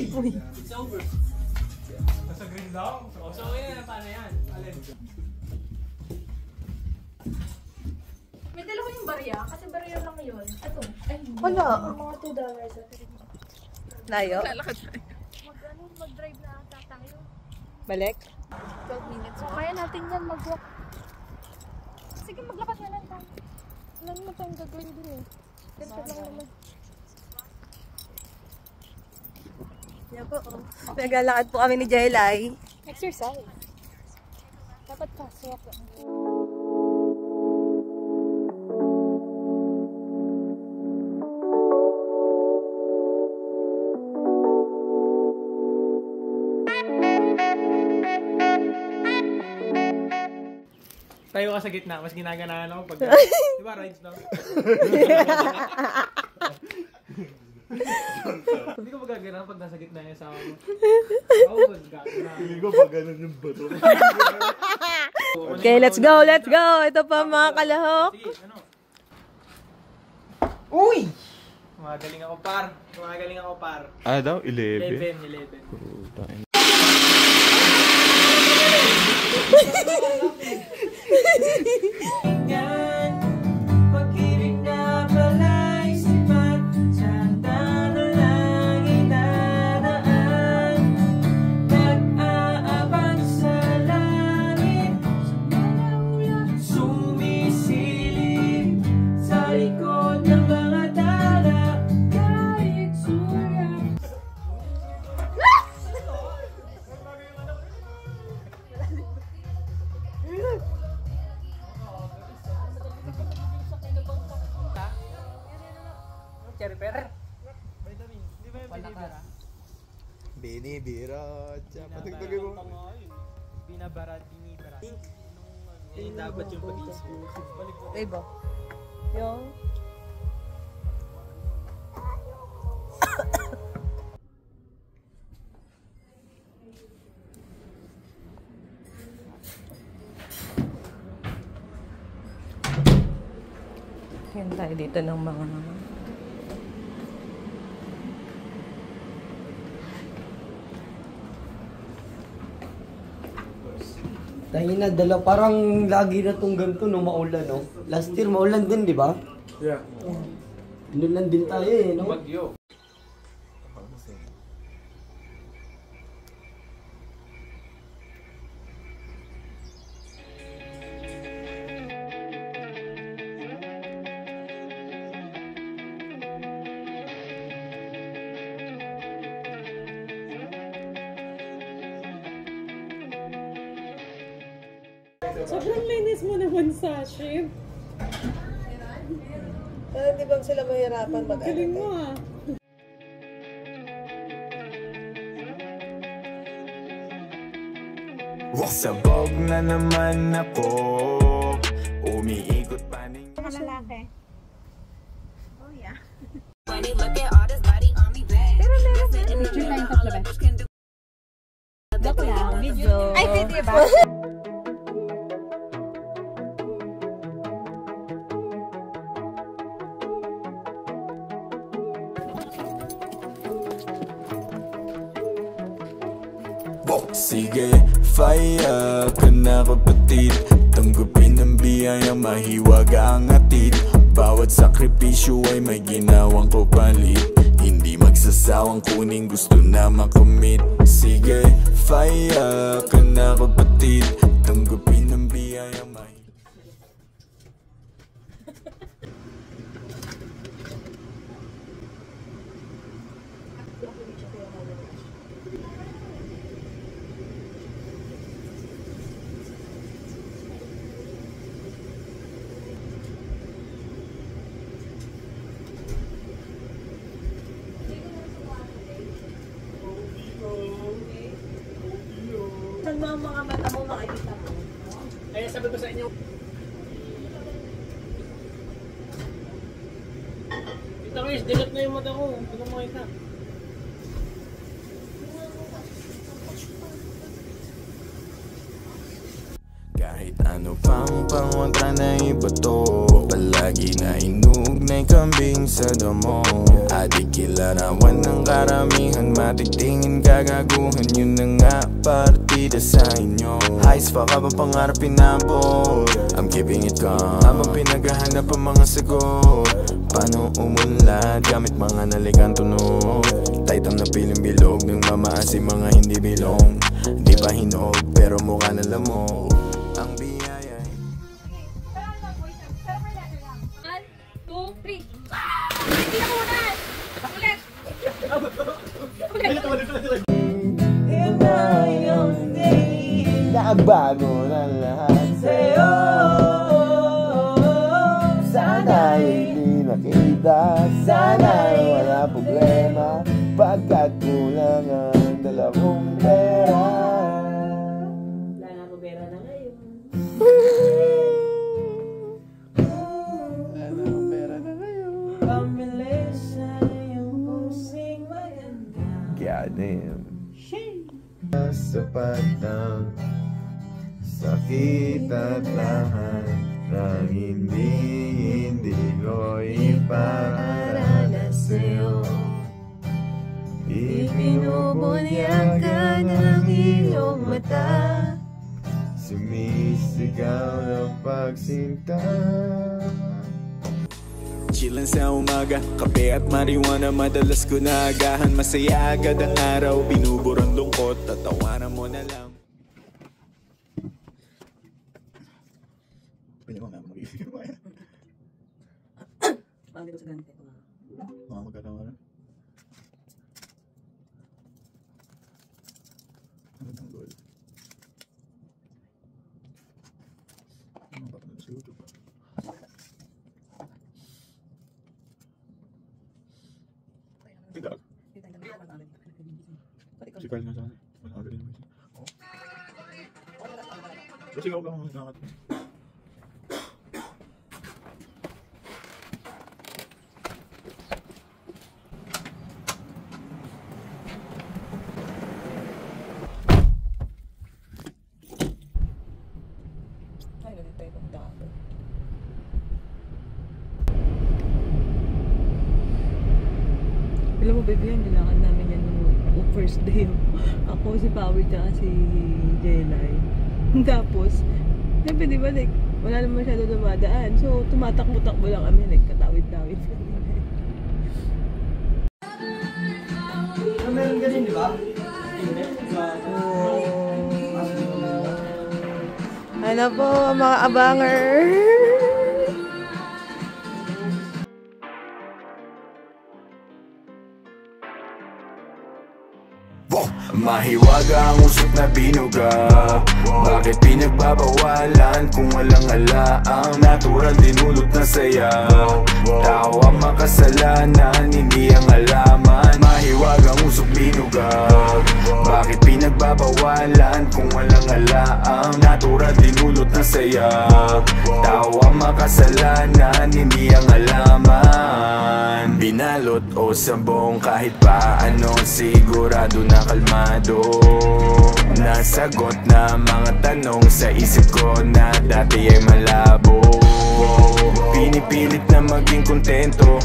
Uy. It's over. Nasa green daw? So, yun, paano yan? Alin? May dalawa yung barya, kasi barya lang yun. Ito. Ay, Wala. mga $2. Layo? Mag-drive na ata tayo. Balik? 12 minutes. So, kaya natin yan mag-walk. Sige, maglakad na lang tayo. Wala naman tayong gagawin din eh. Ganito lang naman. Yan po. Naglalakad po kami ni Jaylay. Exercise. Dapat kaswak lang. Tayo ka sa gitna, mas ginaganaan ako pag... Di ba, rides daw? Hindi ko magagana pag nasa gitna yung asawa mo. Oo, magagana. Hindi ko pa ganun yung bato. Okay, let's go, let's go. Ito pa mga kalahok. Sige, ano? Uy! Magaling ako, par. Magaling ako, par. Ah daw? 11? 11. Putain. Pag-ibig na pala'y sipat sa lang idadaan. Nag-aabang sa langit, sumisilip sa likod ng mga tala. Kahit suya. Cherry pear. Binibira. Patagtagin mo. Binabara. Yung dapat yung pag-iisip. Iba. Yung... Yan tayo dito ng mga... Tayo na, parang lagi na tong ganito no, maulan, no? Last year, maulan din, di ba? Yeah. Inulan din tayo eh, no? Bagyo. Sobrang linis mo naman sa ship. Pero di ba sila mahirapan mag-ano? Galing mo ah. Sabog na naman ako, umiikot pa rin. Mga lalaki. Oh yeah. Pero meron. Picture tayong tatlo ba? Joke lang, video. Ay, video ba? Sige, fire ka na kapatid. Tanggapin ang biyayang mahiwaga ang atid. Bawat sakripisyo ay may ginawang kapalit. Hindi magsasawang kuning gusto na makamit. Sige, fire ka na kapatid. Tanggapin ang biyayang mahiwaga. Saan mga mata mo makikita mo? Ay, sabi ko sa inyo. Ito guys, dilat na yung mata ko. Hindi ko makita. Kahit ano pang pangwanta na iba to, palagi na inug na may kambing sa damo. Adik kilarawan ng karamihan, matitingin kagaguhan. Yun na nga, partida sa inyo. Highs pa ka ba pangarap pinabot? I'm keeping it calm habang pinaghahanap ang mga sagot. Paano umunlad gamit mga nalikang tunog? Tight ang napiling bilog ng mamaasim mga hindi bilong. Di pa hinog pero mukha na lamog. Ang biyaya. 1, 2, 3. Hindi na muna! Ulit! Nakabago na lahat sa'yo. Sana hindi nakita, sana wala problema. Pagkat kulang ang dala kong pera. Wala na ako pera na ngayon. God damn. Sapat ang sakit at lahat ng hindi ko ipararanas sa'yo. Ibinubunyag ka ng iyong mata, sumisigaw ng pagsinta. Chillin' sa umaga, kape at marijuana, madalas ko naagahan. Masaya agad ang araw, binubur ang lungkot, tatawanan mo na lang. Pwede mo nga mag-isip mo yan. Paano dito sa ganito? Mga magkatawa na. Ano ang goal? Ano ba ito sa YouTube? Tidak. Si Carl na sana. Wala ka rin mo siya. Kasi ikaw lang ang nakakat. Ay, nalita itong dami. Alam mo, baby, yan, kailangan namin yan nung first day. Ako, si Power, tsaka si Jelay. Tapos, siyempre, di ba, like, wala naman masyado dumadaan. So, tumatakbo-takbo lang kami, like, katawid-tawid. Meron ganun, di ba? Ano po, mga abanger? Mahiwaga ang usok na binuga. Bakit pinagbabawalan kung walang alaang natural dinulot na sayaw? Tao ang makasalanan, hindi ang alaman. Mahiwaga ang usok binuga. Bakit pinagbabawalan kung walang alaang natural dinulot na sayaw? Tao ang makasalanan, hindi ang alaman. Binalot o sabong kahit paano, sigurado na kalmado. Nasagot na mga tanong sa isip ko na dati ay malabo. Pinipilit na maging kontento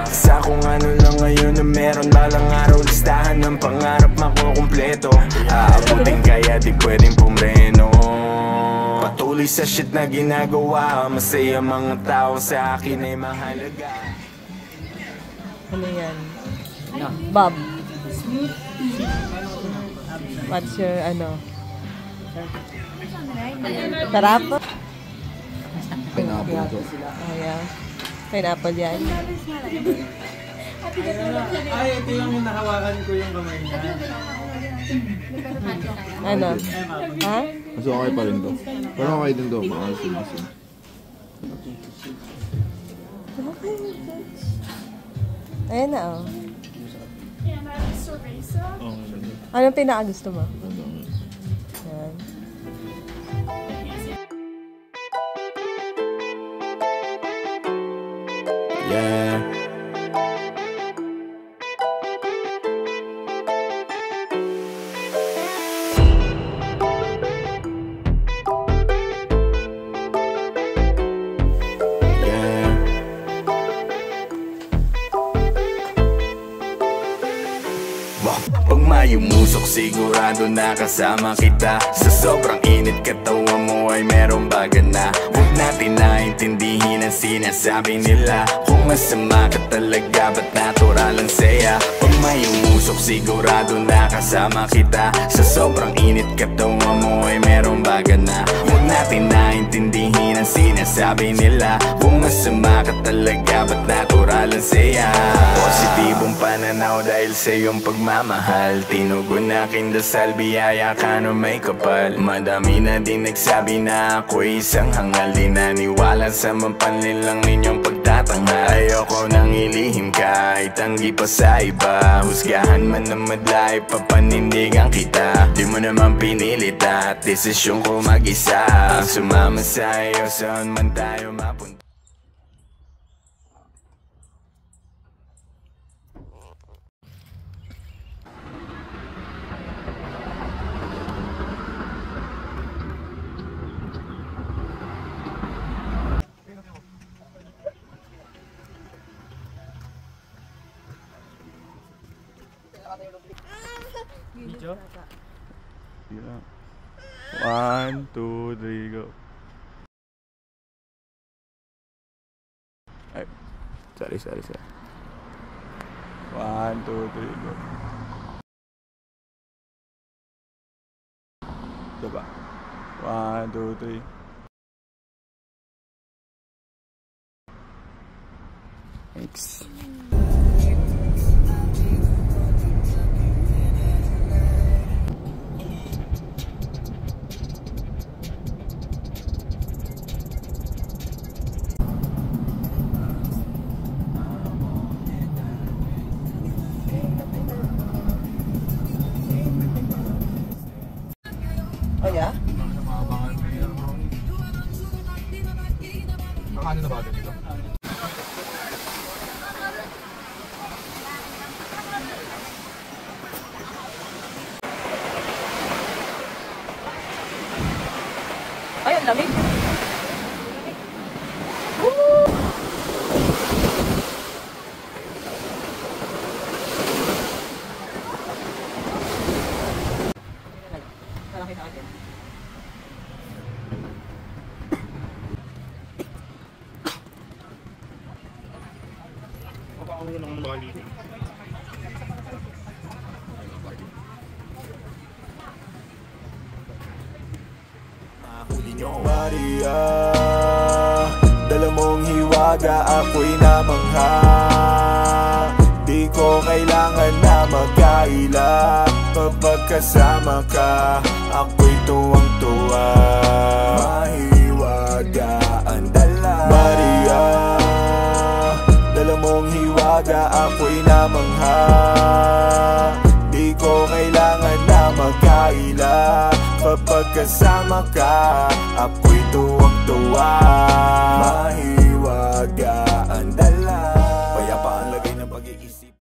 sa kung ano lang ngayon na meron. Balang araw listahan ng pangarap makukumpleto. Aabutin kaya di pwedeng pumreno. Patuloy sa shit na ginagawa, masaya mga tao sa akin ay mahalaga. Ano yan? Bob. What's your, ano? Sarap? Pineapple. Oh, yeah. Pineapple yan. Ay, ito yung nahawakan ko yung kamay niya. Ano? Ha? Mas okay pa rin to. Pero okay din to, maasim. Ayan na, oh. Oo, Anong pinakagusto mo? Ayan. Yeah. sigurado na kasama kita. Sa sobrang init katawan mo ay meron baga na. Huwag natin naintindihin ang sinasabi nila. Kung masama ka talaga, ba't natural ang saya? Pag may umusok sigurado na kasama kita. Sa sobrang init katawan mo ay meron baga na. Huwag natin naintindihin ang sinasabi nila. Kung masama ka talaga, ba't natural ang saya? Positibong pananaw dahil sa iyong pagmamahal. Tinugon aking dasal, biyaya ka no may kapal. Madami na din nagsabi na ako'y isang hangal. Di naniwala sa mapanlilang ninyong pagtatanghal. Ayoko nang ilihim kahit tanggi pa sa iba. Husgahan man na madlay, papanindigan kita. Di mo naman pinilit at desisyon ko mag-isa. Sumama sa iyo saan man tayo mapunta. Video? Yeah. 1, 2, 3, go. Ay, sorry. 1, 2, 3, go. Diba? 1, 2, 3. Thanks. Oh yeah? Nakano na ba dito? Ay, ang lamig. Maria, dala mong hiwaga, ako'y namangha. Di ko kailangan na magkaila. Kapag kasama ka, ako'y tuwang-tuwa. Mahiwaga ang dala. Maria, dala mong hiwaga, ako'y namangha. Di ko kailangan na magkaila. Kapag kasama ka, ako'y tuwang-tuwa. Mahiwaga ang dala.